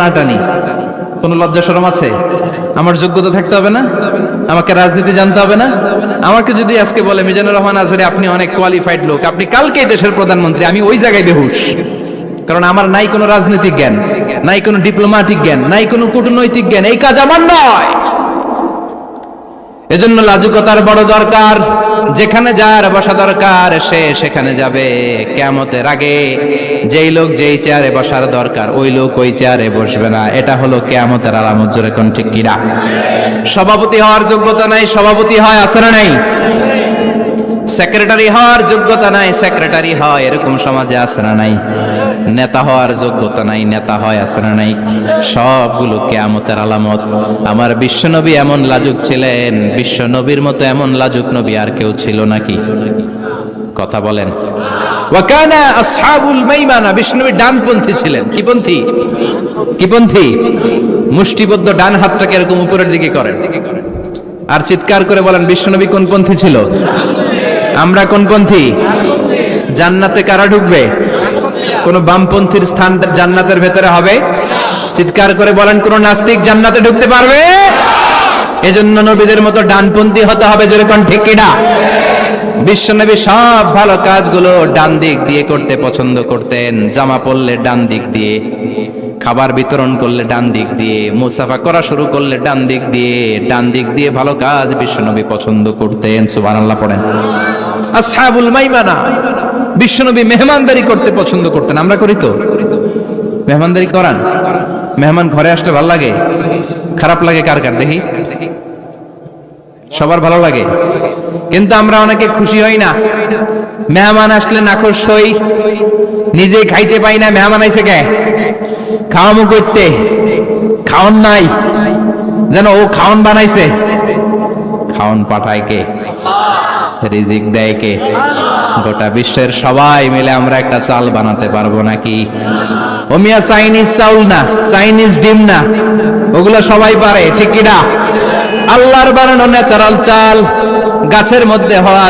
টানাটানি, কোনো লজ্জা শরম আছে? আমার যোগ্যতা থাকতে হবে না? আমাকে রাজনীতি জানতে হবে না? আমাকে যদি আজকে বলে মিজানুর রহমান আজহারী আপনি অনেক কোয়ালিফাইড লোক, আপনি কালকেই দেশের প্রধানমন্ত্রী, আমি ওই জায়গায় বেহুশ। কারণ আমার নাই কোনো রাজনৈতিক জ্ঞান, নাই কোনো ডিপ্লোম্যাটিক জ্ঞান, নাই কোনো কূটনৈতিক জ্ঞান, এই কাজ আমার নয়। এজন্য লাজুকতার বড় দরকার। যেখানে যার বসা দরকার সে সেখানে যাবে। কিয়ামতের আগে যেই লোক যেই চেয়ারে বসার দরকার ওই লোক ওই চেয়ারে বসবে না। এটা হলো কিয়ামতের আলামত। জোরে কোন ঠিক কিনা? সভাপতি হওয়ার যোগ্যতা নাই, সভাপতি হয়, আছে না নাই? সেক্রেটারি হওয়ার যোগ্যতা নাই, সেক্রেটারি হয়, এরকম সমাজে আছে না নাই? নেতা হওয়ার যোগ্যতা নাই, নেতা হয়, আছে না নাই? সবগুলো কিয়ামতের আলামত। আমার বিশ্বনবী এমন লাজুক ছিলেন, বিশ্বনবীর মতো এমন লাজুক নবী আর কেউ ছিল নাকি? কথা বলেন। ওয়া কানা আসহাবুল মাইমানা, বিশ্বনবী ডানপন্থী ছিলেন। কি পন্থী? কি পন্থী? মুষ্টিবদ্ধ ডান হাতটাকে এরকম উপরের দিকে করেন আর চিৎকার করে বলেন বিশ্বনবী কোন পন্থী ছিল? আমরা কোন পন্থী? জান্নাতে কারা ঢুকবে? কোন বামপন্থীর স্থান জান্নাতের ভেতরে হবে? চিৎকার করে বলেন কোন নাস্তিক জান্নাতে ঢুকতে পারবে? এজন্য নবীদের মতো ডানপন্থী হতে হবে। যেরকম ঠিক কিনা? বিশ্বনবী সব ভালো কাজগুলো ডান দিক দিয়ে করতে পছন্দ করতেন। জামা পরলে ডান দিক দিয়ে, খাবার বিতরণ করলে ডান দিক দিয়ে, মুসাফা করা শুরু করলে ডান দিক দিয়ে, ডান দিক দিয়ে ভালো কাজ বিশ্বনবী পছন্দ করতেন। সুবহানাল্লাহ পড়েন। আসহাবুল মাইমানা, বিশ্বনবী মেহমানদারি করতে পছন্দ করতেন। আমরা করি তো? মেহমানদারি করান? মেহমান ঘরে আসলে ভালো লাগে? খারাপ লাগে কার কার দেখি? সবার ভালো লাগে, কিন্তু আমরা অনেকে খুশি হই না। মেহমান আসলে নাখোশ হই, নিজে খাইতে পাই না। মেহমান আইছে কে? খাওয়ামু করতে, খাওন নাই, যেন ও খাওন বানাইছে। খাওন পাঠায় কে? রিজিক দেয় কে? গোটা বিশ্বের সবাই মিলে আমরা একটা চাল বানাতে পারবো নাকি? ও মিয়া চাইনিজ চাউল না, চাইনিজ ডিম না, ওগুলো সবাই পারে, ঠিক কিনা? আল্লাহর বানানো ন্যাচারাল চাল, গাছের মধ্যে হওয়া